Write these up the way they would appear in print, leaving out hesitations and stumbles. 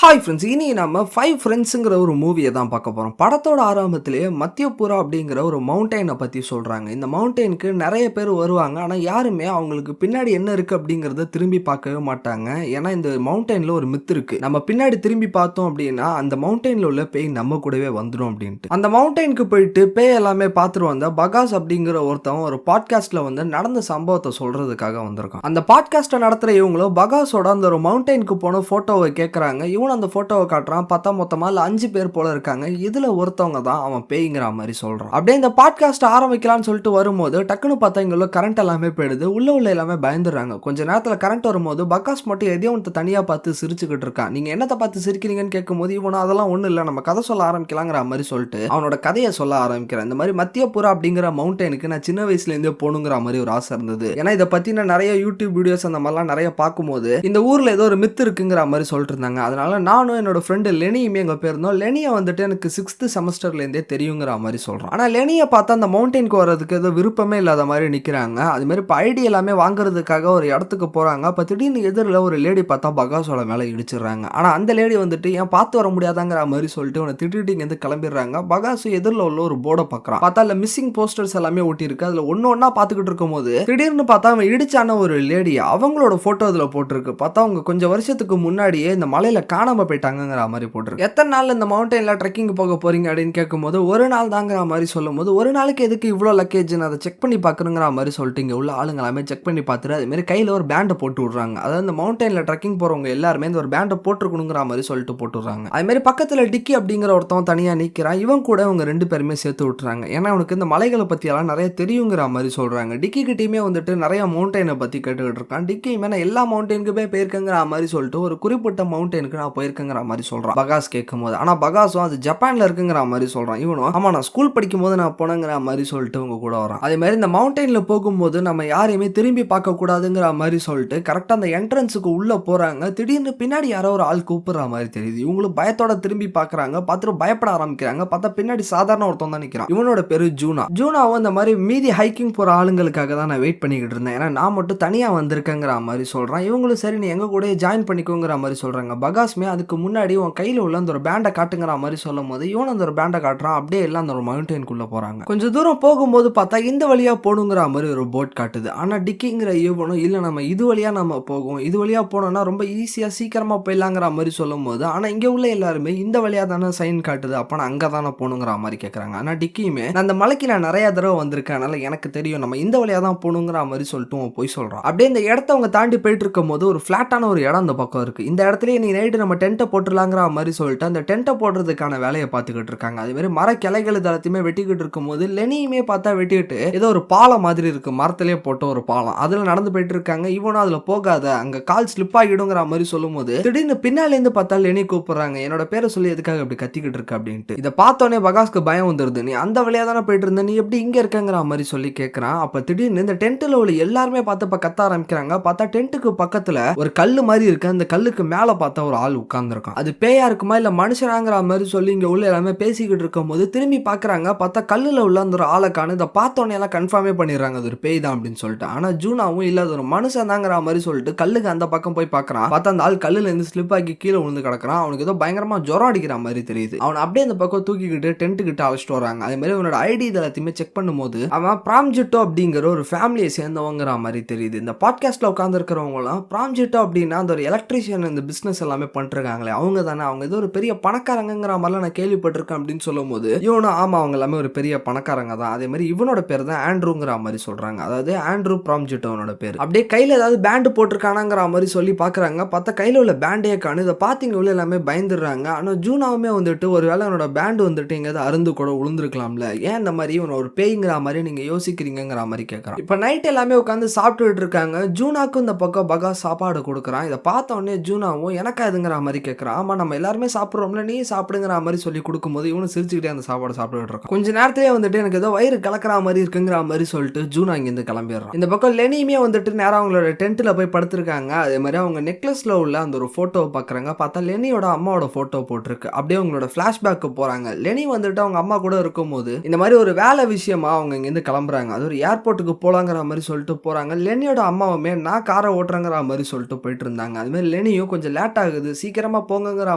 Hi friends, இனி நம்ம five ஃப்ரெண்ட்ஸுங்கிற ஒரு மூவியை தான் பார்க்க போகிறோம். படத்தோட ஆரம்பத்திலேயே மத்தியபுரா அப்படிங்கிற ஒரு மவுண்டெயினை பற்றி சொல்கிறாங்க. இந்த மவுண்டெயினுக்கு நிறைய பேர் வருவாங்க. ஆனால் யாருமே அவங்களுக்கு பின்னாடி என்ன இருக்குது அப்படிங்கிறத திரும்பி பார்க்கவே மாட்டாங்க. ஏன்னா இந்த மவுண்டெயினில் ஒரு மித்து இருக்குது. நம்ம பின்னாடி திரும்பி பார்த்தோம் அப்படின்னா அந்த மவுண்டெயினில் உள்ள பேய் நம்ம கூடவே வந்துடும் அப்படின்ட்டு. அந்த மவுண்டெயினுக்கு போயிட்டு பேய் எல்லாமே பார்த்துட்டு வந்த பகாஸ் அப்படிங்கிற ஒருத்தவன் ஒரு பாட்காஸ்ட்டில் வந்து நடந்த சம்பவத்தை சொல்கிறதுக்காக வந்திருக்கான். அந்த பாட்காஸ்ட்டை நடத்துகிற இவங்களும் பகாஸோட அந்த ஒரு மவுண்டெயினுக்கு போன ஃபோட்டோவை கேட்குறாங்க. இவன் அந்த போட்டோவை காட்டுறான். பார்த்தா மொத்தமா 5 பேர் போல இருக்காங்க. இதுல ஒருத்தவங்க தான் அவன் பேய்ங்கிற மாதிரி சொல்றான். அப்படியே இந்த பாட்காஸ்ட் ஆரம்பிக்கலாம்னு சொல்லிட்டு வரும்போது டக்குன்னு பார்த்தா இங்க கரண்ட் எல்லாமே போயிடுது. உள்ள எல்லாமே பயந்துடுறாங்க. கொஞ்ச நேரத்துல கரண்ட் வரும்போது பகாஸ் மட்டும் எதையோ ஒன்று தனியா பார்த்து சிரிச்சுக்கிட்டு இருக்கான். நீங்க என்னத்தை பார்த்து சிரிக்கிறீங்கன்னு கேட்கும்போது இவனும் அதெல்லாம் ஒண்ணு இல்லை, நம்ம கதை சொல்ல ஆரம்பிக்கலாங்கிற மாதிரி சொல்லிட்டு அவனோட கதையை சொல்ல ஆரம்பிக்கிறான். இந்த மாதிரி மத்தியபுரா அப்படிங்கிற மவுண்டெயினுக்கு நான் சின்ன வயசுல இருந்தே போகணுங்கிற மாதிரி ஒரு ஆசை இருந்தது. ஏன்னா இதை பத்தி நான் நிறைய யூடியூப் வீடியோஸ் அந்த மாதிரிலாம் நிறைய பார்க்கும்போது இந்த ஊர்ல ஏதோ ஒரு மித்து இருக்குங்கிற மாதிரி சொல்லிட்டு இருந்தாங்க. அதனால நானும் என்னோட ஃப்ரெண்டு லெனியுமே எங்க போயிருந்தோம். லெனியை வந்துட்டு எனக்கு 6th செமஸ்டர்லேருந்தே தெரியுங்கிற மாதிரி சொல்கிறான். ஆனால் லெனியை பார்த்தா அந்த மவுண்டெயினுக்கு வர்றதுக்கு ஏதோ விருப்பமே இல்லாத மாதிரி நிற்கிறாங்க. அது மாதிரி இப்போ ஐடி எல்லாமே வாங்குறதுக்காக ஒரு இடத்துக்கு போகிறாங்க. அப்போ திடீர்னு எதிரில் ஒரு லேடி பார்த்தா பகாஸோட மேலே இடிச்சிடுறாங்க. ஆனால் அந்த லேடி வந்துட்டு ஏன் பார்த்து வர முடியாதாங்கிற மாதிரி சொல்லிட்டு உன்னை திட்டிட்டு இங்கேருந்து கிளம்பிடுறாங்க. பகாஸ் எதிரில் உள்ள ஒரு போர்டை பார்க்குறான். பார்த்தா அதில் மிஸ்ஸிங் போஸ்டர்ஸ் எல்லாமே ஒட்டியிருக்கு. அதில் ஒன்றா பார்த்துக்கிட்டு இருக்கும்போது திடீர்னு பார்த்தா அவன் இடிச்சான ஒரு லேடி அவங்களோட ஃபோட்டோ அதில் போட்டிருக்கு. பார்த்தா அவங்க கொஞ்சம் வருஷத்துக்கு முன்னாடியே இந்த மலையில் காணாமல் போயிட்டாங்கிற மாதிரி போட்டிருக்கு. எத்தனை நாள் இந்த மவுண்டெயின்ல ட்ரெக்கிங் போக போறீங்க அப்படின்னு கேட்கும்போது ஒரு நாள் தாங்கிற மாதிரி சொல்லும்போது ஒரு நாளைக்கு எதுக்கு இவ்வளோ லக்கேஜ்னு அதை செக் பண்ணி பார்க்கணுங்கிற மாதிரி சொல்லிட்டு இங்கே உள்ள ஆளுங்க எல்லாமே செக் பண்ணி பார்த்துட்டு அது மாதிரி கையில் ஒரு பேண்டை போட்டு விட்றாங்க. அதாவது இந்த மவுண்டெயின்ல ட்ரெக்கிங் போறவங்க எல்லாருமே இந்த ஒரு பேண்டை போட்டுருக்கணுங்கிற மாதிரி சொல்லிட்டு போட்டு விட்றாங்க. அது மாதிரி பக்கத்தில் டிக்கி அப்படிங்கிற ஒருத்தவன் தனியாக நிற்கிறான். இவன் கூட அவங்க 2 பேருமே சேர்த்து விட்டுறாங்க. ஏன்னா அவனுக்கு இந்த மலைகளை பற்றி எல்லாம் நிறைய தெரியுங்கிற மாதிரி சொல்றாங்க. டிக்கி கிட்டயுமே வந்துட்டு நிறைய மவுண்டெயினை பற்றி கேட்டுக்கிட்டு இருக்கான். டிக்கியுமே நான் எல்லா மவுண்டெயினுக்குமே போயிருக்கேங்கிற மாதிரி சொல்லிட்டு ஒரு குறிப்பிட்ட மவுண்டெயினுக்கு நான் போயிருக்கேங்கிற மாதிரி சொல்றான் பகாஸ் கேட்கும்போது. ஆனா பகாஸும் அது ஜப்பான்ல இருக்குங்கிற மாதிரி சொல்றான். இவனும் ஆமா நான் ஸ்கூல் படிக்கும் போது நான் போனேங்கிற மாதிரி சொல்லிட்டு உங்க கூட வரான். அதே மாதிரி இந்த மவுண்டெயின்ல போகும்போது நம்ம யாரையுமே திரும்பி பார்க்க கூடாதுங்கிற மாதிரி சொல்லிட்டு கரெக்டா அந்த என்ட்ரன்ஸுக்கு உள்ள போறாங்க. திடீர்னு பின்னாடி யாரோ ஒரு ஆள் கூப்பிடுற மாதிரி தெரியுது. இவங்களும் பயத்தோட திரும்பி பார்க்கறாங்க. பார்த்துட்டு பயப்பட ஆரம்பிக்கிறாங்க. பார்த்தா பின்னாடி சாதாரண ஒருத்தன் தான் நிற்கிறான். இவனோட பேரு ஜூனா. ஜூனாவும் இந்த மாதிரி மீதி ஹைக்கிங் போற ஆளுங்களுக்காக தான் நான் வெயிட் பண்ணிக்கிட்டு இருந்தேன். ஏன்னா நான் மட்டும் தனியா வந்திருக்கேங்கிற மாதிரி சொல்றான். இவங்களும் சரி நீ எங்க கூட ஜாயின் பண்ணிக்கோங்கிற மாதிரி சொல்றாங்க. பகாஸ்மே அதுக்கு முன்னாடி உன் கையில உள்ள அந்த ஒரு பேண்டை காட்டுங்கிற மாதிரி சொல்லும் போது இவன் அந்த ஒரு பேண்டை காட்டுறான். அப்படியே எல்லாம் அந்த ஒரு மவுண்டெயின்குள்ள போறாங்க. கொஞ்சம் தூரம் போகும்போது பார்த்தா இந்த வழியா போகணுங்கிற மாதிரி ஒரு போட் காட்டுது. ஆனா டிக்கிங்கிற இவனும் இல்ல நம்ம இது வழியா நம்ம போகும், இது வழியா போனோம்னா ரொம்ப ஈஸியா சீக்கிரமா போயிடலாங்கிற மாதிரி சொல்லும் போது ஆனா இங்க உள்ள எல்லாருமே இந்த வழியா தானே சைன் காட்டுது, அப்ப நான் அங்க தானே போகணுங்கிற மாதிரி கேட்கறாங்க. ஆனா டிக்கியுமே நான் அந்த மலைக்கு நான் நிறைய தடவை வந்திருக்கேன், அதனால எனக்கு தெரியும் நம்ம இந்த வழியா தான் போகணுங்கிற மாதிரி சொல்லிட்டு போய் சொல்றான். அப்படியே இந்த இடத்த அவங்க தாண்டி போயிட்டு இருக்கும் போது ஒரு பிளாட்டான ஒரு இடம் அந்த பக்கம் இருக்கு. இந்த இடத்துல நீ நைட்டு நம்ம டென்ட்டை போட்டுலாங்கிற மாதிரி சொல்லிட்டு அந்த டென்ட்டை போடுறதுக்கான வேலையை பார்த்துக்கிட்டு இருக்காங்க. அதே மாதிரி மர கிளைகள் எல்லாத்தையுமே வெட்டிக்கிட்டு இருக்கும் போது லெனியுமே பார்த்தா வெட்டிட்டு ஏதோ ஒரு பாலம் மாதிரி இருக்கு, மரத்திலே போட்ட ஒரு பாலம், அதுல நடந்து போயிட்டு இருக்காங்க. இவனும் அதுல போகாத அங்க கால் ஸ்லிப் ஆகிடுங்கிற மாதிரி சொல்லும் போது திடீர்னு பின்னால இருந்து பார்த்தா லெனி கூப்பிடுறாங்க. என்னோட பேரை சொல்லி எதுக்காக இப்படி கத்திக்கிட்டு இருக்க அப்படின்ட்டு. இதை பார்த்தோன்னே பகாஸ்க்கு பயம் வந்துருது. நீ அந்த வழியா தானே போயிட்டு இருந்த, நீ எப்படி இங்க இருக்கங்கிற மாதிரி சொல்லி கேட்கறான். அப்ப திடீர்னு இந்த டென்ட்ல உள்ள எல்லாருமே பார்த்து கத்த ஆரம்பிக்கிறாங்க. பார்த்தா டென்ட்டுக்கு பக்கத்துல ஒரு கல்லு மாதிரி இருக்கு. அந்த கல்லுக்கு மேல பார்த்தா ஒரு ஆள் உட்கார்ந்துருக்கான். அது பேயா இருக்குமா இல்ல மனுஷனாங்கிற மாதிரி சொல்லி இங்க உள்ள எல்லாமே பேசிக்கிட்டு இருக்கும் போது திரும்பி பாக்குறாங்க. பார்த்தா கல்லுல உள்ள அந்த ஒரு ஆளை காணு. இதை பார்த்தோன்னே எல்லாம் கன்ஃபார்மே பண்ணிடுறாங்க அது ஒரு பேய் தான் அப்படின்னு சொல்லிட்டு. ஆனா ஜூனாவும் இல்ல அது ஒரு மனுஷன் தாங்கிற மாதிரி சொல்லிட்டு கல்லுக்கு அந்த பக்கம் போய் பாக்குறான். பார்த்தா அந்த ஆள் கல்லுல இருந்து ஸ்லிப் ஆகி கீழே விழுந்து கிடக்குறான். அவனுக்கு ஏதோ பயங்கரமா ஜுரம் அடிக்கிற மாதிரி தெரியுது. அவன் அப்படியே அந்த பக்கம் தூக்கிக்கிட்டு டென்ட் கிட்ட அழைச்சிட்டு வராங்க. அதே மாதிரி அவனோட ஐடி எல்லாத்தையுமே செக் பண்ணும்போது அவன் பிராம்ஜிட்டோ அப்படிங்கிற ஒரு ஃபேமிலியை சேர்ந்தவங்கிற மாதிரி தெரியுது. இந்த பாட்காஸ்ட்ல உட்கார்ந்து இருக்கிறவங்க எல்லாம் பிராம்ஜிட்டோ அப்படின்னா அந்த ஒரு எலக்ட்ரிஷியன் இந்த பிசினஸ் எல்லாமே பண்ணிருக்காங்களே அவங்க தானே, அவங்க ஏதோ ஒரு பெரிய பணக்காரங்கிற மாதிரிலாம் நான் கேள்விப்பட்டிருக்கேன் அப்படின்னு சொல்லும் போது இவனும் ஆமா அவங்க எல்லாமே ஒரு பெரிய பணக்காரங்க தான். அதே மாதிரி இவனோட பேர் தான் ஆண்ட்ரூங்கிற மாதிரி சொல்றாங்க. அதாவது ஆண்ட்ரூ பிராம்ஜிட்டோனோட பேர். அப்படியே கையில ஏதாவது பேண்ட் போட்டிருக்கானாங்கிற மாதிரி சொல்லி பாக்குறாங்க. பார்த்தா கையில உள்ள பேண்டே காணு. இதை பாத்தீங்க உள்ள எல்லாமே பயந்துடுறாங்க. ஆனா ஜூனாவுமே வந்துட்டு ஒருவேளை அவனோட பேண்ட் வந்துட்டு எங்கேயாவது அருந்து கூட விழுந்திருக்கலாம்ல, ஏன் இந்த மாதிரி இவன் ஒரு பேய்ங்கிற மாதிரி நீங்க யோசிக்கிறீங்கிற மாதிரி கேட்கறான். இப்ப நைட் எல்லாமே உட்காந்து சாப்பிட்டுட்டு இருக்காங்க. ஜூனாக்கும் இந்த பக்கம் பகா சாப்பாடு கொடுக்குறான். இதை பார்த்த உடனே ஜூனாவும் எனக்கு அதுங்கிற மாதிரி கேட்கறான். ஆமா நம்ம எல்லாருமே சாப்பிடுறோம்ல, நீ சாப்பிடுங்கிற மாதிரி சொல்லி கொடுக்கும்போது இவனு சிரிச்சுக்கிட்டே அந்த சாப்பாடு சாப்பிட்டுட்டு இருக்கான். கொஞ்ச நேரத்திலே வந்துட்டு எனக்கு ஏதோ வயிறு கலக்கிற மாதிரி இருக்குங்கிற மாதிரி சொல்லிட்டு ஜூனா இங்கிருந்து கிளம்பிடுறான். இந்த பக்கம் லெனியுமே வந்துட்டு நேரம் அவங்களோட டென்ட்ல போய் படுத்திருக்காங்க. அதே மாதிரி அவங்க நெக்லஸ்ல உள்ள அந்த ஒரு போட்டோவை பாக்குறாங்க. பார்த்தா லெனியோட அம்மாவோட போட்டோ போட்டிருக்கு. அப்படியே அவங்களோட பிளாஷ்பேக்கு போறாங்க. லெனி வந்துட்டு அவங்க அம்மா கூட இருக்கும்போது இந்த மாதிரி ஒரு வேலை விஷயமா அவங்க இங்கிருந்து கிளம்புறாங்க. அது ஒரு ஏர்போர்ட்டுக்கு போலாங்கிற மாதிரி சொல்லிட்டு போறாங்க. லெனியோட அம்மாவுமே நான் காரை ஓட்டுறங்கிற மாதிரி சொல்லிட்டு போயிட்டு இருந்தாங்க. அது மாதிரி லெனியும் கொஞ்சம் லேட் ஆகுது, சீக்கிரமா போங்கங்கிற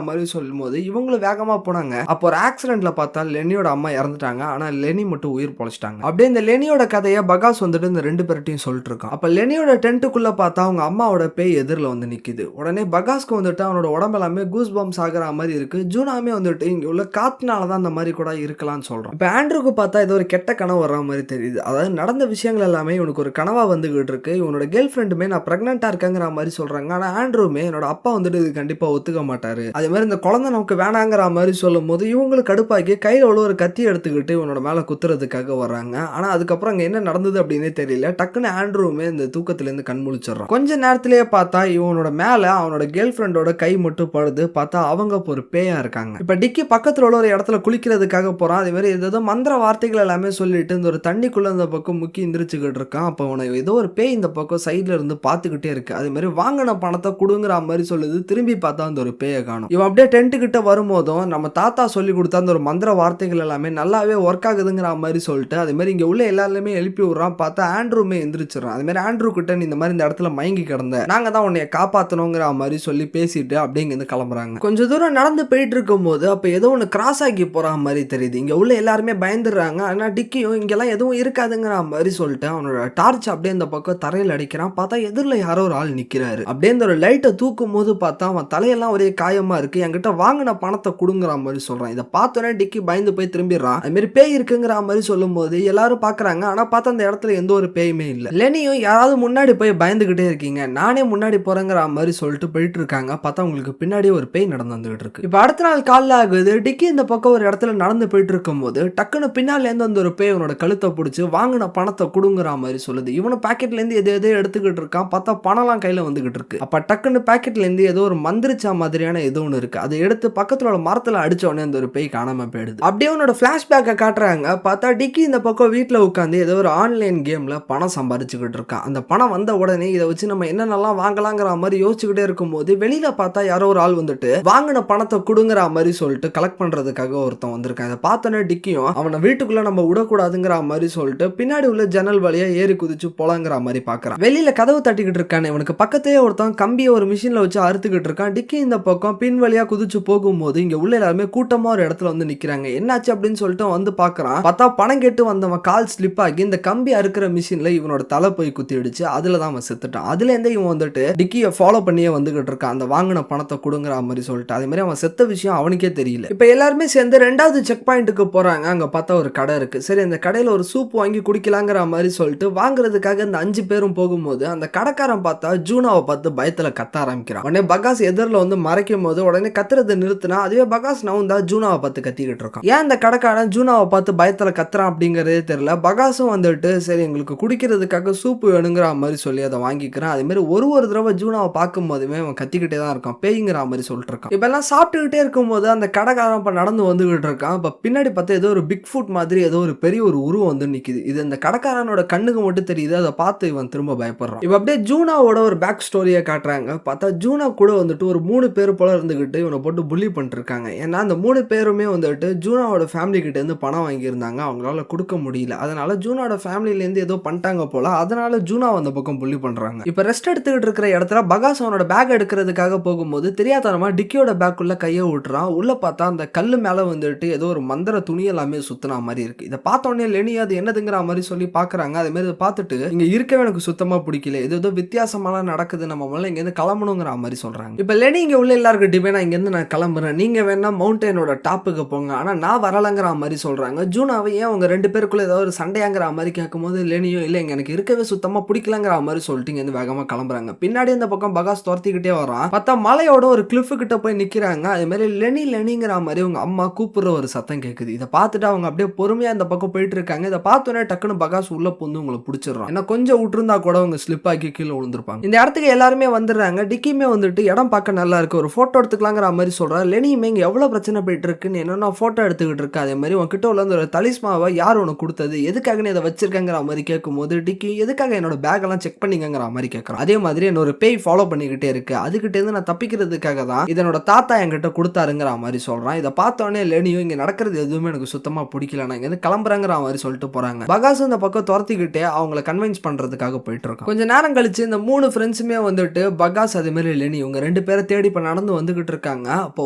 மாதிரி சொல்லும்போது இவங்களும் வேகமா போனாங்க. அப்போ ஒரு ஆக்சிடென்ட்ல பார்த்தா லெனியோட அம்மா இறந்துட்டாங்க. ஆனா லெனி மட்டும் உயிர் பொழைச்சிட்டாங்க. அப்படியே இந்த லெனியோட கதையை பகாஸ் வந்துட்டு இந்த 2 பேர்ட்டையும் சொல்லிட்டு இருக்கான். அப்ப லெனியோட டென்ட்டுக்குள்ள பார்த்தா அவங்க அம்மாவோட பேய் எதிரில் வந்து நிக்குது. உடனே பகாஸ்க்கு வந்துட்டு அவனோட உடம்பு எல்லாமே கூஸ் பம்ஸ் ஆகிற மாதிரி இருக்கு. ஜூனாமே வந்துட்டு இங்க உள்ள காத்துனால தான் அந்த மாதிரி கூட இருக்கலாம்னு சொல்றான். இப்ப ஆண்ட்ரூக்கு பார்த்தா ஏதோ ஒரு கெட்ட கனவு வர்ற மாதிரி தெரியுது. அதாவது நடந்த விஷயங்கள் எல்லாமே இவனுக்கு ஒரு கனவா வந்துகிட்டு இருக்கு. இவனோட கேர்ள் ஃப்ரெண்டுமே நான் பிரெக்னெண்டா இருக்கேங்கிற மாதிரி சொல்றாங்க. ஆனா ஆண்ட்ரூமே என்னோட அப்பா வந்துட்டு இது கண்டிப்பா ஒத்துக்க மாட்டாரு, அதே மாதிரி இந்த குழந்தை நமக்கு வேணாங்கிற மாதிரி சொல்லும் போது இவங்களுக்கு கடுப்பாக்கி கையில உள்ள ஒரு கத்தி எடுத்துக்கிட்டு இவனோட மேல குத்துறதுக்காக வர்றாங்க. ஆனா அதுக்கப்புறம் அங்க என்ன நடந்தது அப்படின்னே தெரியல. டக்குன்னு ஆண்ட்ரூமே இந்த தூக்கத்துல இருந்து கண் முழிச்சிடறான். கொஞ்ச நேரத்திலேயே பார்த்தா இவனோட மேல அவனோட கேர்ள் ஃப்ரெண்டோட கை மட்டும் படுது. பார்த்தா அவங்க ஒரு பேயா இருக்காங்க. இப்ப டிக்கி பக்கத்துல உள்ள ஒரு இடத்துல குளிக்கிறதுக்காக போறான். அதே மாதிரி ஏதோ மந்திர வார்த்தைகள் எல்லாமே சொல்லிட்டு இந்த ஒரு தண்ணிக்குள்ள இந்த பக்கம் முக்கி எந்திரிச்சுக்கிட்டு இருக்கான். அப்ப அவனை ஏதோ ஒரு பேய் இந்த பக்கம் சைட்ல இருந்து பாத்துக்கிட்டே இருக்கு. அதே மாதிரி வாங்கின பணத்தை கொடுங்கிற மாதிரி சொல்லுது. திரும்பி பார்த்தா அந்த ஒரு பேயை காணும். இவன் அப்படியே டென்ட் கிட்ட வரும்போதும் நம்ம தாத்தா சொல்லி கொடுத்த அந்த ஒரு மந்திர வார்த்தைகள் எல்லாமே நல்லாவே ஒர்க் ஆகுதுங்கிற மாதிரி சொல்லிட்டு அதே மாதிரி இங்க உள்ள எல்லாருமே எழுப்பி விடுறான். பார்த்தா ஆண்ட்ரூமே எந்திரிச்சிடறான். அதே மாதிரி ஆண்ட்ரூ கிட்ட நீ இந்த மாதிரி இந்த இடத்துல மயங்கி கிடந்த, நாங்க தான் உன்னைய காப்பாத்தணுங்கிற மாதிரி சொல்லி பேசிட்டு அப்படியே இங்க இருந்து கிளம்புறாங்க. கொஞ்சம் தூரம் நடந்து போயிட்டு இருக்கும் போது அப்ப ஏதோ ஒன்று கிராஸ் ஆகி போற மாதிரி தெரியுது. இங்க உள்ள எல்லாருமே பயந்துடுறாங்க. ஆனா டிக்கியும் இங்கெல்லாம் எதுவும் இருக்காதுங்கிற மாதிரி சொல்லிட்டு அவனோட டார்ச் அப்படியே இந்த பக்கம் தரையில் அடிக்கிறான். பார்த்தா எதிரில் யாரோ ஒரு ஆள் நிக்கிறாரு. அப்படியே இந்த ஒரு லைட்டை தூக்கும் போது பார்த்தா அவன் தலையெல்லாம் ஒரே காயமா இருக்கு. என்கிட்ட வாங்கின பணத்தை கொடுங்கிற மாதிரி சொல்றான். இதை பார்த்தோன்னே டிக்கி பயந்து போய் திரும்பிடுறான். அது மாதிரி பேய் இருக்குங்கிற மாதிரி சொல்லும் போது எல்லாரும் பாக்குறாங்க. ஆனா பார்த்தா அந்த இடத்துல எந்த ஒரு பேயுமே இல்லை. லெனியும் யாராவது முன்னாடி போய் பயந்துகிட்டே இருக்கீங்க, நானே முன்னாடி போறேங்கிற மாதிரி சொல்லிட்டு போயிட்டு இருக்காங்க. பார்த்தா உங்களுக்கு பின்னாடி ஒரு பேய் நடந்து வந்துகிட்டு இருக்கு. இப்ப அடுத்த நாள் காலைல ஆகுது. டிக்கி இந்த பக்கம் ஒரு இடத்துல நடந்து போயிட்டு இருக்கும் போது டக்குன்னு பின்னால இருந்து அந்த ஒரு பேய் இவனோட கழுத்தை பிடிச்சி வாங்கின பணத்தை கொடுங்கிற மாதிரி சொல்லுது. இவனும் பாக்கெட்ல இருந்து எதோ எடுத்துக்கிட்டு இருக்கான். பார்த்தா பணம்லாம் கையில வந்துகிட்டு இருக்கு. அப்ப டக்குன்னு பாக்கெட்ல இருந்து ஏதோ ஒரு மந்திரிச்சா மாதிரியான ஏதோ ஒன்று இருக்கு. அதை எடுத்து பக்கத்துல உள்ள மரத்துல அடிச்ச உடனே அந்த ஒரு பேய் காணாம போயிடுது. அப்படியே அவனோட பிளாஷ்பேக்கை காட்டுறாங்க. பார்த்தா டிக்கி இந்த பக்கம் வீட்டுல உட்காந்து ஏதோ ஒரு ஆன்லைன் கேம்ல பணம் சம்பாதிச்சுக்கிட்டு இருக்கான். அந்த பணம் வந்த உடனே இதை வச்சு நம்ம என்னென்னலாம் வாங்கலாங்கிற மாதிரி யோசிச்சுக்கிட்டே இருக்கும் போது வெளியில பார்த்தா யாரோ ஒரு ஆள் வந்துட்டு வாங்கின பணத்தை கொடுங்கிற மாதிரி சொல்லிட்டு கலெக்ட் பண்றதுக்காக ஒருத்தன் வந்திருக்கான். அதை பார்த்தோன்னே டிக்கியும் அவனை வீட்டுக்குள்ள நம்ம விடக்கூடாதுங்கிற மாதிரி சொல்லிட்டு பின்னாடி உள்ள ஜன்னல் வழியா ஏறி குதிச்சு போலாங்கிற மாதிரி பாக்குறான். வெளியில கதவு தட்டிக்கிட்டு இருக்கானே இவனுக்கு பக்கத்தையே ஒருத்தன் கம்பியை ஒரு மிஷின்ல வச்சு அறுத்துக்கிட்டு இருக்கான். டிக்கி இந்த பக்கம் பின் வழியா குதிச்சு போகும்போது இங்க உள்ள எல்லாருமே கூட்டமா ஒரு இடத்துல வந்து நிக்கிறாங்க. என்னாச்சு அப்படின்னு சொல்லிட்டு வந்து பாக்குறான். பார்த்தா பணம் கேட்டு வந்தவன் கால் ஸ்லிப் ஆகி இந்த கம்பி அறுக்கிற மிஷின்ல இவனோட தலை போய் குத்திடுச்சு. அதுலதான் அவன் செத்துட்டான். அதுல இருந்தே இவன் வந்துட்டு டிக்கியை ஃபாலோ பண்ணியே வந்துகிட்டு இருக்கான். அந்த வாங்கின பணத்தை கொடுங்கிற மாதிரி சொல்லிட்டு அதே மாதிரி அவன் செத்த விஷயம் அவனுக்கே தெரியல. இப்ப எல்லாருமே சேர்ந்து 2வது செக் பாயிண்ட்டுக்கு போறாங்க. அங்க பார்த்தா ஒரு கடை இருக்கு. சரி அந்த கடையில ஒரு சூப் வாங்கி குடிக்கலாங்கிற மாதிரி சொல்லிட்டு வாங்குறதுக்காக இந்த 5 பேரும் போகும்போது அந்த கடைக்காரன் பார்த்தா ஜூனாவை பார்த்து பயத்துல கத்த ஆரம்பிக்கிறான். உடனே பகாஸ் எதிரில் வந்து மறைக்கும் போது உடனே கத்துறதை நிறுத்தினா அதுவே பகாஸ் நவுந்தா ஜூனாவை பார்த்து கத்திக்கிட்டு இருக்கான். ஏன் அந்த கடைக்காரன் ஜூனாவை பார்த்து பயத்துல கத்துறான் அப்படிங்கறதே தெரியல. பகாஸும் வந்துட்டு சரி எங்களுக்கு குடிக்கிறதுக்காக சூப்பு வேணுங்கிற மாதிரி சொல்லி அதை வாங்கிக்கிறான். அதே மாதிரி ஒரு தடவை ஜூனாவை பார்க்கும் போதுமே அவன் கத்திக்கிட்டே தான் இருக்கான், பேய்ங்கிற மாதிரி சொல்லிட்டு இருக்கான். இப்ப எல்லாம் சாப்பிட்டுக்கிட்டே இருக்கும் போது அந்த கடைக்காரன் இப்ப நடந்து வந்துகிட்டு இருக்கான். இப்ப பின்னாடி பார்த்தா ஏதோ ஒரு பிக் ஃபுட் மாதிரி ஏதோ ஒரு பெரிய ஒரு உருவம் வந்து நிக்குது. இது அந்த கடைக்காரனோட கண்ணுக்கு மட்டும் தெரியுது. அதை பார்த்து இவன் திரும்ப பயப்படுறான். இப்ப அப்படியே ஜூனாவோட ஒரு பேக் ஸ்டோரியை காட்டுறாங்க. பார்த்தா ஜூனா கூட வந்துட்டு ஒரு 3 பேர் போல இருந்துகிட்டு இவனை போட்டு புள்ளி பண்ணிட்டு இருக்காங்க. ஏன்னா அந்த 3 பேருமே வந்துட்டு ஜூனாவோட ஃபேமிலி கிட்ட இருந்து பணம் வாங்கியிருந்தாங்க. அவங்களால கொடுக்க முடியல. அதனால ஜூனாவோட ஃபேமிலில இருந்து ஏதோ பண்ணிட்டாங்க போல. அதனால ஜூனா அந்த பக்கம் புள்ளி பண்றாங்க. இப்ப ரெஸ்ட் எடுத்துக்கிட்டு இருக்கிற இடத்துல பகாஸ் அவனோட பேக் எடுக்கிறதுக்காக போகும்போது தெரியாதனமா டிக்கியோட பேக்குள்ள கையை விட்டுறான். உள்ள பார்த்தா அந்த கல்லு மேல வந்துட்டு ஏதோ ஒரு மந்திர துணி எல்லாமே சுத்தின மாதிரி இருக்கு. இதை பார்த்த உடனே லெனி அது என்னதுங்கிற மாதிரி சொல்லி பாக்குறாங்க. அதே மாதிரி பார்த்துட்டு இங்க இருக்கவே எனக்கு சுத்தமா பிடிக்கல, ஏதோ வித்தியாசமாலாம் நடக்குது, நம்ம முதல்ல இங்க இருந்து கிளம்பணுங்கிற மாதிரி சொல்றாங்க. இப்ப லெனி இங்க உள்ள எல்லாருக்கிட்டயுமே நான் இங்க இருந்து நான் கிளம்புறேன், நீங்க வேணா மவுண்டனோட டாப்புக்கு போங்க, ஆனா நான் வரலங்கிற மாதிரி சொல்றாங்க. ஜூனாவை ஏன் உங்க 2 பேருக்குள்ள ஏதாவது ஒரு சண்டையாங்கிற மாதிரி கேட்கும்போது லெனியோ இல்ல எனக்கு இருக்கவே சுத்தமா பிடிக்கலங்கிற மாதிரி சொல்லிட்டு இங்க இருந்து வேகமா கிளம்புறாங்க. பின்னாடி இந்த பக்கம் பகாஸ் துரத்திக்கிட்டே வரான். பார்த்தா மலையோட ஒரு கிளிஃப் கிட்ட போய் நிக்கிறாங்க. அதே மாதிரி லெனிங்கிற மாதிரி உங்க அம்மா கூப்பிடுற ஒரு சத்தம் கேட்குது. இதை பார்த்துட்டு அவங்க அப்படியே பொறுமையா இந்த பக்கம் போயிட்டு இருக்காங்க. இதை பார்த்தோன்னே டக்குன்னு பகாஸ் உள்ள புந்து உங்களை பிடிச்சிடறான். ஏன்னா கொஞ்சம் விட்டுருந்தா கூட அவங்க ஸ்லிப் ஆக்கி கீழே விழுந்திருப்பாங்க. இந்த இடத்துக்கு எல்லாருமே வந்துடுறாங்க. டிக்கியுமே வந்துட்டு இடம் பார்க்க நல்லா இருக்கு, ஒரு போட்டோ எடுத்துக்கலாங்கிற மாதிரி சொல்றா. லெனியுமே இங்க எவ்வளவு பிரச்சனை போயிட்டு இருக்குன்னு என்னன்னா போட்டோ எடுத்துக்கிட்டு இருக்கு. அதே மாதிரி உங்ககிட்ட உள்ள ஒரு தலிஸ்மாவை யார் உனக்கு கொடுத்தது, எதுக்காக நீ அதை வச்சிருக்கங்கிற மாதிரி கேட்கும் போது டிக்கி எதுக்காக என்னோட பேக் எல்லாம் செக் பண்ணிங்கிற மாதிரி கேட்கறான். அதே மாதிரி என்னோட பேய் ஃபாலோ பண்ணிக்கிட்டே இருக்கு, அதுகிட்ட இருந்து நான் தப்பிக்கிறதுக்காக தான் இதனோட தாத்தா என்கிட்ட கொடுத்தாருங்கிற மாதிரி சொல்றான். இதை பார்த்தோன்னே லெனியும் இங்க நடக்கிறது எதுவுமே எனக்கு சுத்தமா பிடிக்கல, நான் இங்க கிளம்புறங்கிற மாதிரி சொல்லிட்டு போறாங்க. பகாஸ் இந்த பக்கம் துரத்திக்கிட்டே அவங்களை கன்வின்ஸ் பண்றதுக்காக போயிட்டு இருக்கான். கொஞ்ச நேரம் கழிச்சு இந்த 3 ஃப்ரெண்ட்ஸுமே வந்துட்டு பகாஸ் அதே மாதிரி லெனி இவங்க 2 பேரை தேடி பின்னாடி இப்ப நடந்து வந்துகிட்டு இருக்காங்க. அப்போ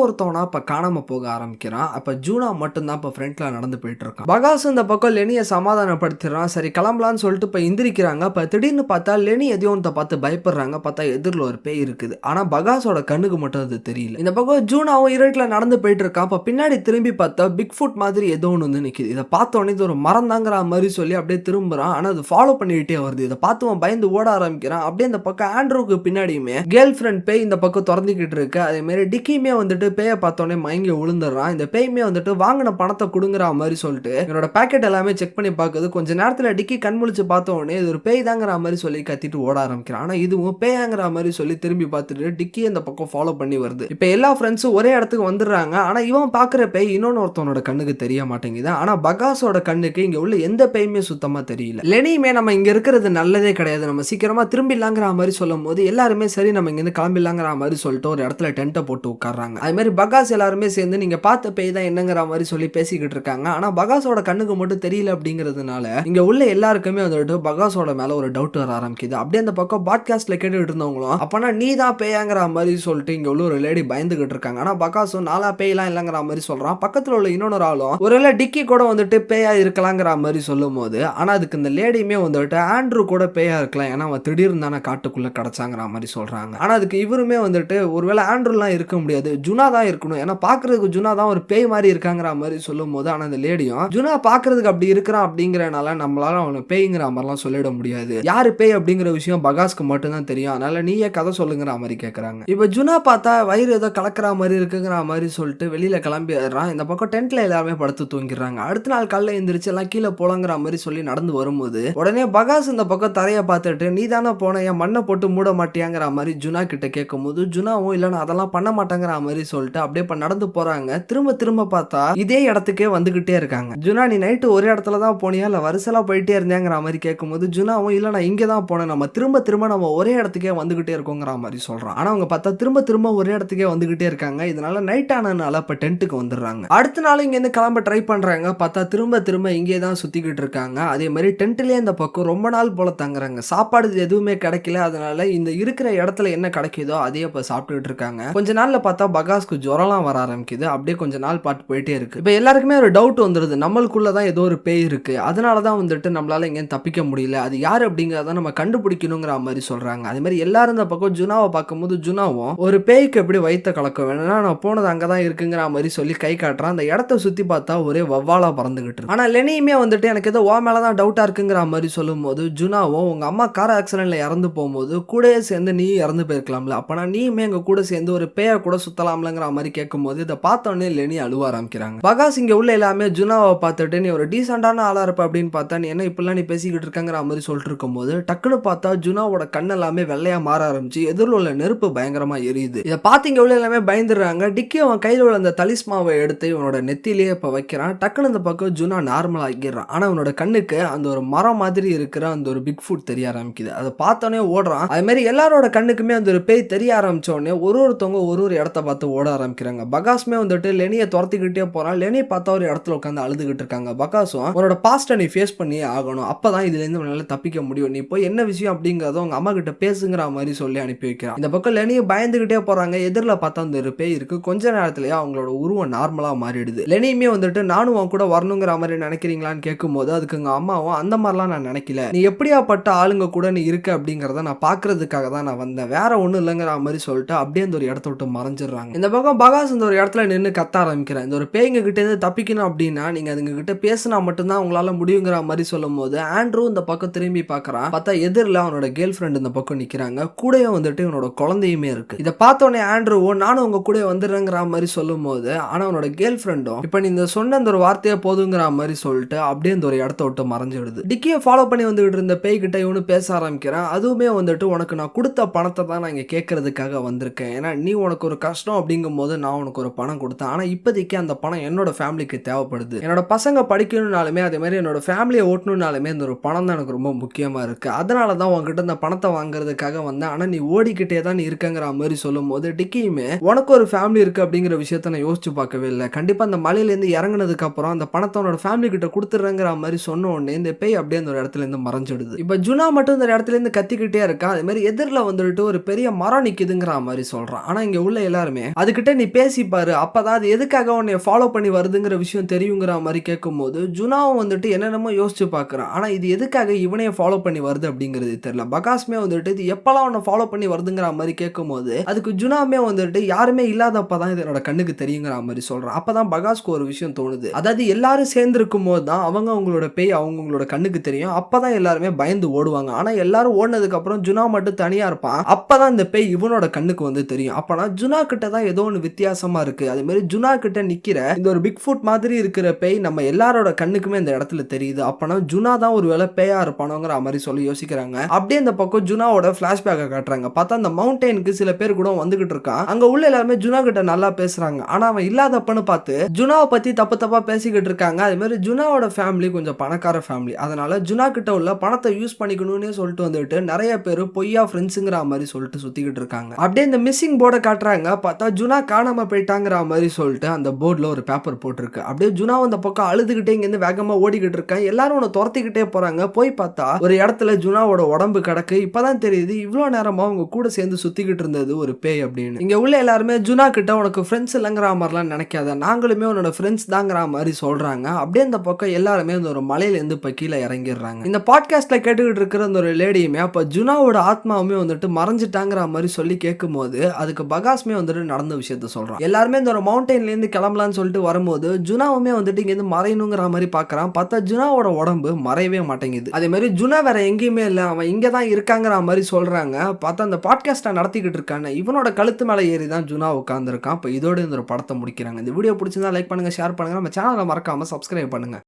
ஒருத்தவனா இப்ப காணாம போக ஆரம்பிக்கிறான். அப்ப ஜூனா மட்டும் தான் இப்ப ஃப்ரண்ட்ல நடந்து போயிட்டு இருக்கான். பகாஸ் இந்த பக்கம் லெனிய சமாதானப்படுத்திடுறான். சரி கிளம்பலாம்னு சொல்லிட்டு இப்ப எந்திரிக்கிறாங்க. அப்ப திடீர்னு பார்த்தா லெனி எதையோ ஒன்றை பார்த்து பயப்படுறாங்க. பார்த்தா எதிரில் ஒரு பேய் இருக்குது. ஆனா பகாஸோட கண்ணுக்கு மட்டும் அது தெரியல. இந்த பக்கம் ஜூனாவும் இருட்டுல நடந்து போயிட்டு இருக்கான். அப்ப பின்னாடி திரும்பி பார்த்தா பிக் ஃபுட் மாதிரி ஏதோ ஒன்று வந்து நிக்குது. இதை பார்த்தோன்னே இது ஒரு மரம் தாங்கிற மாதிரி சொல்லி அப்படியே திரும்புறான். ஆனா அது ஃபாலோ பண்ணிக்கிட்டே வருது. இதை பார்த்து பயந்து ஓட ஆரம்பிக்கிறான். அப்படியே இந்த பக்கம் ஆண்ட்ரூக்கு பின்னாடியுமே கேர்ள் ஃப்ரெண்ட் பேய் இந்த பக்கம் திறந்துக்கிட்டு இருக்கு. அதே மாதிரி டிக்கியுமே வந்துட்டு பேயை பார்த்தோன்னே மயங்கி விழுந்துடுறான். இந்த பேயுமே வந்துட்டு வாங்கின பணத்தை கொடுங்குற மாதிரி சொல்லிட்டு என்னோட பேக்கெட் எல்லாமே செக் பண்ணி பார்க்குது. கொஞ்ச நேரத்தில் டிக்கி கண்முழிச்சு பார்த்த உடனே இது ஒரு பேய் தாங்கிற மாதிரி சொல்லி கத்திட்டு ஓட ஆரம்பிக்கிறான். ஆனா இதுவும் பேயாங்கிற மாதிரி சொல்லி திரும்பி பார்த்துட்டு டிக்கி அந்த பக்கம் ஃபாலோ பண்ணி வருது. இப்ப எல்லா ஃப்ரெண்ட்ஸும் ஒரே இடத்துக்கு வந்துடுறாங்க. ஆனா இவன் பாக்குற பேய் இன்னொருத்தவனோட கண்ணுக்கு தெரிய மாட்டேங்குது. ஆனா பகாஸோட கண்ணுக்கு இங்க உள்ள எந்த பேயுமே சுத்தமா தெரியல. லெனியுமே நம்ம இங்க இருக்கிறது நல்லதே கிடையாது, நம்ம சீக்கிரமா திரும்பிடலாங்கிற மாதிரி சொல்லும் போது எல்லாருமே சரி நம்ம இங்க இருந்து கிளம்பிடலாங்கிற மாதிரி சொல்லிட்டு ஒரு இடத்துல டென்ட்டை போட்டு உட்கார்றாங்க. அது மாதிரி பகாஸ் எல்லாருமே சேர்ந்து நீங்க பார்த்த பேய் தான் என்னங்கிற மாதிரி சொல்லி பேசிக்கிட்டு இருக்காங்க. ஆனா பகாஸோட கண்ணுக்கு மட்டும் தெரியல அப்படிங்கிறதுனால இங்க உள்ள எல்லாருக்குமே வந்துட்டு பகாஸோட மேல ஒரு டவுட் வர ஆரம்பிக்குது. அப்படியே அந்த பக்கம் பாட்காஸ்ட்ல கேட்டுட்டு இருந்தவங்களும் அப்பனா நீ தான் பேயாங்கிற மாதிரி சொல்லிட்டு இங்க உள்ள ஒரு லேடி பயந்துகிட்டு இருக்காங்க. ஆனா பகாஸும் நாளா பேயெல்லாம் இல்லங்கிற மாதிரி சொல்றான். பக்கத்துல உள்ள இன்னொரு ஆளும் ஒருவேளை டிக்கி கூட வந்துட்டு பேயா இருக்கலாங்கிற மாதிரி சொல்லும் போது ஆனா அதுக்கு இந்த லேடியுமே வந்துட்டு ஆண்ட்ரூ கூட பேயா இருக்கலாம், ஏன்னா அவன் திடீர்னு தானே காட்டுக்குள்ள கிடைச்சாங்கிற மாதிரி சொல்றாங்க. ஆனா அதுக்கு இவருமே வந்துட்டு ஒருவேளை ஆண்ட்ரூலாம் இருக்க முடியாது, ஜுனா தான் இருக்கணும், ஏன்னா பாக்குறதுக்கு ஜுனா தான் ஒரு பேய் மாதிரி இருக்காங்கிற மாதிரி சொல்லும் போது ஆனா அந்த லேடியும் ஜுனா பாக்குறதுக்கு அப்படி இருக்கிறான் அப்படிங்கறனால நம்மளால அவனை பேய்ங்கிற மாதிரிலாம் சொல்லிட முடியாது, யாரு பேய் அப்படிங்கிற விஷயம் பகாஸ்க்கு மட்டும் தான் தெரியும், அதனால நீயே கதை சொல்லுங்கிற மாதிரி கேட்கறாங்க. இப்ப ஜுனா பார்த்தா வயிறு ஏதோ கலக்கிற மாதிரி இருக்குங்கிற மாதிரி சொல்லிட்டு வெளியில கிளம்பிடுறான். இந்த பக்கம் டென்ட்ல எல்லாருமே படுத்து தூங்கிடுறாங்க. அடுத்த நாள் காலைல எந்திரிச்சு எல்லாம் கீழே போலங்கிற மாதிரி சொல்லி நடந்து வரும்போது உடனே பகாஸ் இந்த பக்கம் தரைய பார்த்துட்டு நீ தானே போன என் மண்ணை போட்டு மூட மாட்டியாங்கிற மாதிரி ஜுனா கிட்ட கேட்கும் போது ஜுனாவும் இல்ல நான் அதெல்லாம் பண்ண மாட்டேங்கிற மாதிரி சொல்லிட்டு அப்படியே நடந்து போறாங்க. திரும்ப திரும்ப பார்த்தா இதே இடத்துக்கே வந்துகிட்டே இருக்காங்க. ஜுனா நீ நைட்டு ஒரு இடத்துல தான் போனியா இல்ல வரிசலா போயிட்டே இருந்தேங்கிற மாதிரி கேட்கும்போது ஜுனாவும் இல்ல நான் இங்கே தான் போனேன், நம்ம திரும்ப நம்ம ஒரே இடத்துக்கே வந்துகிட்டே இருக்கோங்கிற மாதிரி சொல்றான். ஆனா அவங்க பார்த்தா திரும்ப ஒரே இடத்துக்கே வந்துகிட்டே இருக்காங்க. இதனால நைட் ஆனதுனால இப்ப டென்ட்டுக்கு வந்துடுறாங்க. அடுத்த நாள் இங்க இருந்து கிளம்ப ட்ரை பண்றாங்க. பார்த்தா திரும்ப இங்கே தான் சுத்திக்கிட்டு இருக்காங்க. அதே மாதிரி டென்ட்லயே இந்த பக்கம் ரொம்ப நாள் போல தங்குறாங்க. சாப்பாடு எதுவுமே கிடைக்கல, அதனால இந்த இருக்கிற இடத்துல என்ன கிடைக்குதோ அதையே இப்ப சாப்பிட்டுட்டு இருக்காங்க. கொஞ்ச நாள்ல பார்த்தா பகாஸ்க்கு ஜுரம்லாம் வர ஆரம்பிக்குது. அப்படியே கொஞ்ச நாள் பாட்டு போயிட்டே இருக்கு. இப்ப எல்லாருக்குமே ஒரு டவுட் வந்துருது, நம்மளுக்குள்ளதான் ஏதோ ஒரு பேய் இருக்கு, அதனாலதான் வந்துட்டு நம்மளால இங்க தப்பிக்க முடியல, அது யாரு அப்படிங்கறத நம்ம கண்டுபிடிக்கணுங்கிற மாதிரி சொல்றாங்க. அதே மாதிரி எல்லாரும் இந்த பக்கம் ஜுனாவை பார்க்கும்போது ஜுனாவும் ஒரு பேய்க்கு எப்படி வயிற்ற கலக்க வேணும்னா நான் போனது அங்கதான் இருக்குங்கிற மாதிரி சொல்லி கை காட்டுறான். அந்த இடத்த சுத்தி பார்த்தா ஒரே வவ்வாலா பறந்துகிட்டு இருக்கு. ஆனா லெனியுமே வந்துட்டு எனக்கு ஏதோ மேலதான் டவுட்டா இருக்குங்கிற மாதிரி சொல்லும் போது ஜுனாவும் உங்க அம்மா கார் ஆக்சிடென்ட்ல இறந்து போகும்போது கூடயே சேர்ந்து நீ இறந்து போயிருக்கலாம்ல, அப்பனா நீயுமே எங்க கூட சேர்ந்து ஒரு பேய கூட சுத்தலாம்லங்கிற மாதிரி கேட்கும் போது இதை பார்த்தோன்னே லெனி அழுவ ஆரம்பிக்கிறாங்க. பகாஸ் இங்க உள்ள எல்லாமே ஜுனாவை பார்த்துட்டு நீ ஒரு டீசென்டான ஆளா இருப்ப அப்படின்னு பார்த்தா நீ என்ன இப்பெல்லாம் நீ பேசிக்கிட்டு இருக்கங்கிற மாதிரி சொல்லிட்டு இருக்கும் போது டக்குன்னு பார்த்தா ஜுனாவோட கண் எல்லாமே வெள்ளையா மாற ஆரம்பிச்சு எதிரில் உள்ள நெருப்பு பயங்கரமா எரியுது. இதை பார்த்து இங்க உள்ள எல்லாமே பயந்துடுறாங்க. டிக்கி அவன் கையில் உள்ள அந்த தலிஸ்மாவை எடுத்து இவனோட நெத்திலேயே இப்ப வைக்கிறான். டக்குன்னு இந்த பக்கம் ஜுனா நார்மல் ஆகிடுறான். ஆனா அவனோட கண்ணுக்கு அந்த ஒரு மரம் மாதிரி இருக்கிற அந்த ஒரு பிக் ஃபுட் தெரிய ஆரம்பிக்குது. அதை பார்த்தோன்னே ஓடுறான். அது மாதிரி எல்லாரோட கண்ணுக்குமே அந்த ஒரு பேய் தெரிய ஆரம்பிச்ச உடனே ஒருத்தவங்க ஒரு இடத்த பார்த்து ஓட ஆரம்பிக்கிறாங்க. பகாஸ்மே வந்துட்டு லெனியை துரத்திக்கிட்டே போறான். லெனி பார்த்தா ஒரு இடத்துல உட்காந்து அழுதுகிட்டு இருக்காங்க. பகாசும் உன்னோட பாஸ்ட்டை நீ ஃபேஸ் பண்ணியே ஆகணும், அப்பதான் இதுல இருந்து உன்னால தப்பிக்க முடியும், நீ போய் என்ன விஷயம் அப்படிங்கறத உங்க அம்மா கிட்ட பேசுங்கிற மாதிரி சொல்லி அனுப்பி வைக்கிறான். இந்த பக்கம் லெனியை பயந்துகிட்டே போறாங்க. எதிரில் பார்த்தா அந்த ஒரு பேய் இருக்கு. கொஞ்ச நேரத்திலேயே அவங்களோட உருவம் நார்மலா மாறிடுது. லெனியுமே வந்துட்டு நானும் உன் கூட வரணுங்கிற மாதிரி நினைக்கிறீங்களான்னு கேட்கும் போது அதுக்கு எங்க அம்மாவும் அந்த மாதிரிலாம் நான் நினைக்கல, நீ எப்படியாப்பட்ட ஆளுங்க கூட நீ இருக்க அப்படிங்கறத நான் பாக்குறதுக்காக தான் நான் வந்தேன், வேற ஒண்ணும் இல்லைங்கிற மாதிரி சொல்லிட்டு அப்படியே அந்த ஒரு இடத்த விட்டு மறைஞ்சிடுறாங்க. இந்த பக்கம் பகாஸ் இந்த ஒரு இடத்துல நின்று கத்த ஆரம்பிக்கிறேன். இந்த ஒரு பேய்ங்க கிட்ட இருந்து தப்பிக்கணும் அப்படின்னா நீங்க அதுங்க கிட்ட பேசினா மட்டும்தான் உங்களால முடியுங்கிற மாதிரி சொல்லும் போது ஆண்ட்ரூ இந்த பக்கம் திரும்பி பாக்குறான். பார்த்தா எதிரில் அவனோட கேர்ள் ஃப்ரெண்ட் இந்த பக்கம் நிக்கிறாங்க. கூடயே வந்துட்டு இவனோட குழந்தையுமே இருக்கு. இதை பார்த்தோன்னே ஆண்ட்ரூவும் நானும் உங்க கூட வந்துடுறேங்கிற மாதிரி சொல்லும் போது ஆனா அவனோட கேர்ள் ஃப்ரெண்டும் இப்ப நீ இந்த சொன்ன அந்த ஒரு வார்த்தையை போதுங்கிற மாதிரி சொல்லிட்டு அப்படியே இந்த ஒரு இடத்த விட்டு மறைஞ்சிடுது. டிக்கியை ஃபாலோ பண்ணி வந்துகிட்டு இருந்த பேய் கிட்ட இவனு பேச ஆரம்பிக்கிறான். அதுவுமே வந்துட்டு உனக்கு நான் கொடுத்த பணத்தை தான் நான் இங்க கேட்கறதுக்காக வந்திருக்கேன், ஏன்னா நீ உனக்கு ஒரு கஷ்டம் அப்படிங்கும் போது நான் உனக்கு ஒரு பணம் கொடுத்தேன், ஆனா இப்போதைக்கு அந்த பணம் என்னோட ஃபேமிலிக்கு தேவைப்படுது, என்னோட பசங்க படிக்கணும்னாலுமே அதே மாதிரி என்னோட ஃபேமிலியை ஓட்டணும்னாலுமே இந்த ஒரு பணம் தான் எனக்கு ரொம்ப முக்கியமா இருக்கு, அதனால தான் உங்ககிட்ட இந்த பணத்தை வாங்குறதுக்காக வந்தேன், ஆனா நீ ஓடிக்கிட்டே தான் நீ இருக்கங்கிற மாதிரி சொல்லும் போது டிக்கியுமே உனக்கு ஒரு ஃபேமிலி இருக்கு அப்படிங்கிற விஷயத்த நான் யோசிச்சு பார்க்கவே இல்லை, கண்டிப்பா அந்த மலையிலேருந்து இறங்குனதுக்கு அப்புறம் அந்த பணத்தை உன்னோட ஃபேமிலி கிட்ட கொடுத்துறங்கிற மாதிரி சொன்ன உடனே இந்த பேய் அப்படியே அந்த ஒரு இடத்துல இருந்து மறைஞ்சிடுது. இப்ப ஜுனா மட்டும் இந்த இடத்துல இருந்து கத்திக்கிட்டே இருக்கா. அதே மாதிரி எதிரில் வந்துட்டு ஒரு பெரிய மரம் நிக்குதுங்கிற அப்படிங்கிற மாதிரி சொல்றான். ஆனா இங்க உள்ள எல்லாருமே அதுகிட்ட நீ பேசிப்பாரு, அப்பதான் அது எதுக்காக உன்னை ஃபாலோ பண்ணி வருதுங்கிற விஷயம் தெரியுங்கிற மாதிரி கேட்கும்போது ஜுனாவும் வந்துட்டு என்னென்னமோ யோசிச்சு பார்க்குறான். ஆனா இது எதுக்காக இவனையே ஃபாலோ பண்ணி வருது அப்படிங்கிறது தெரியல. பகாஸ்மே வந்துட்டு இது எப்பெல்லாம் உன்னை ஃபாலோ பண்ணி வருதுங்கிற மாதிரி கேட்கும்போது அதுக்கு ஜுனாமே வந்துட்டு யாருமே இல்லாதப்பதான் இது என்னோட கண்ணுக்கு தெரியுங்கிற மாதிரி சொல்றான். அப்பதான் பகாஸ்க்கு ஒரு விஷயம் தோணுது. அதாவது எல்லாரும் சேர்ந்து இருக்கும் போது தான் அவங்களோட பேய் அவங்களோட கண்ணுக்கு தெரியும். அப்பதான் எல்லாருமே பயந்து ஓடுவாங்க. ஆனா எல்லாரும் ஓடுனதுக்கு அப்புறம் ஜுனா மட்டும் தனியா இருப்பான். அப்பதான் இந்த பேய் இவனோட கண்ணுக்கு வந்து தெரியும். அப்பனா ஜுனா கிட்ட தான் ஏதோ ஒன்று வித்தியாசமா இருக்கு. அதே மாதிரி ஜுனா கிட்ட நிக்கிற இந்த ஒரு பிக் ஃபுட் மாதிரி இருக்கிற பேய் நம்ம எல்லாரோட கண்ணுக்குமே இந்த இடத்துல தெரியுது. அப்பனா ஜுனா தான் ஒரு வேளை பேயா இருப்பானோங்கிற மாதிரி சொல்லி யோசிக்கிறாங்க. அப்படியே இந்த பக்கம் ஜுனாவோட பிளாஷ்பேக்கை காட்டுறாங்க. பார்த்தா அந்த மவுண்டனுக்கு சில பேர் கூட வந்துகிட்டு இருக்கான். அங்க உள்ள எல்லாருமே ஜுனா கிட்ட நல்லா பேசுறாங்க. ஆனா அவன் இல்லாதப்பன்னு பார்த்து ஜுனாவை பத்தி தப்பு தப்பா பேசிக்கிட்டு இருக்காங்க. அதே மாதிரி ஜுனாவோட ஃபேமிலி கொஞ்சம் பணக்கார ஃபேமிலி. அதனால ஜுனா கிட்ட உள்ள பணத்தை யூஸ் பண்ணிக்கணும்னு சொல்லிட்டு வந்துட்டு நிறைய பேர் பொய்யா ஃப்ரெண்ட்ஸுங்கிற மாதிரி சொல்லிட்டு சுத்திக்கிட்டு இருக்காங்க. அப்படியே இந்த மிஸ்ஸிங் போர்டை காட்டுறாங்க. பார்த்தா ஜுனா காணாம போயிட்டாங்கிற மாதிரி சொல்லிட்டு அந்த போர்டில் ஒரு பேப்பர் போட்டிருக்கு. அப்படியே ஜுனா அந்த பக்கம் அழுதுகிட்டே இங்கிருந்து வேகமா ஓடிக்கிட்டு இருக்கான். எல்லாரும் உன்னை துரத்திக்கிட்டே போறாங்க. போய் பார்த்தா ஒரு இடத்துல ஜுனாவோட உடம்பு கிடக்கு. இப்பதான் தெரியுது இவ்வளவு நேரமா அவங்க கூட சேர்ந்து சுத்திக்கிட்டு இருந்தது ஒரு பேய் அப்படின்னு. இங்க உள்ள எல்லாருமே ஜுனா கிட்ட உனக்கு ஃப்ரெண்ட்ஸ் இல்லைங்கிற மாதிரிலாம் நினைக்காத, நாங்களுமே உன்னோட ஃப்ரெண்ட்ஸ் தாங்கிற மாதிரி சொல்றாங்க. அப்படியே இந்த பக்கம் எல்லாருமே இந்த ஒரு மலையில இருந்து இப்ப கீழே இறங்கிடுறாங்க. இந்த பாட்காஸ்ட்ல கேட்டுக்கிட்டு இருக்கிற அந்த ஒரு லேடியுமே அப்ப ஜுனாவோட ஆத்மாவுமே வந்துட்டு மறைஞ்சிட்டாங்கிற மாதிரி சொல்லி கேட்கும் போது அதுக்கு பகாஸ்மே வந்துட்டு நடந்த விஷயத்த சொல்றான். எல்லாருமே இந்த ஒரு மவுண்டன்ல இருந்து கிளம்பலான்னு சொல்லிட்டு வரும்போது ஜுனாவுமே வந்துட்டு இங்க இருந்து மறையணுங்கிற மாதிரி பாக்குறான். பார்த்தா ஜுனாவோட உடம்பு மறையவே மாட்டேங்குது. அதே மாதிரி ஜுனா வேற எங்கேயுமே இல்ல, அவன் இங்க தான் இருக்காங்கிற மாதிரி சொல்றாங்க. பார்த்தா அந்த பாட்காஸ்ட நடத்திக்கிட்டு இருக்கான இவனோட கழுத்து மேல ஏறி தான் ஜுனா உட்கார்ந்துருக்கான். இப்ப இதோட இந்த ஒரு படத்தை முடிக்கிறாங்க. இந்த வீடியோ பிடிச்சிருந்தா லைக் பண்ணுங்க, ஷேர் பண்ணுங்க, நம்ம சேனலை மறக்காம சப்ஸ்கிரைப் பண்ணுங்க.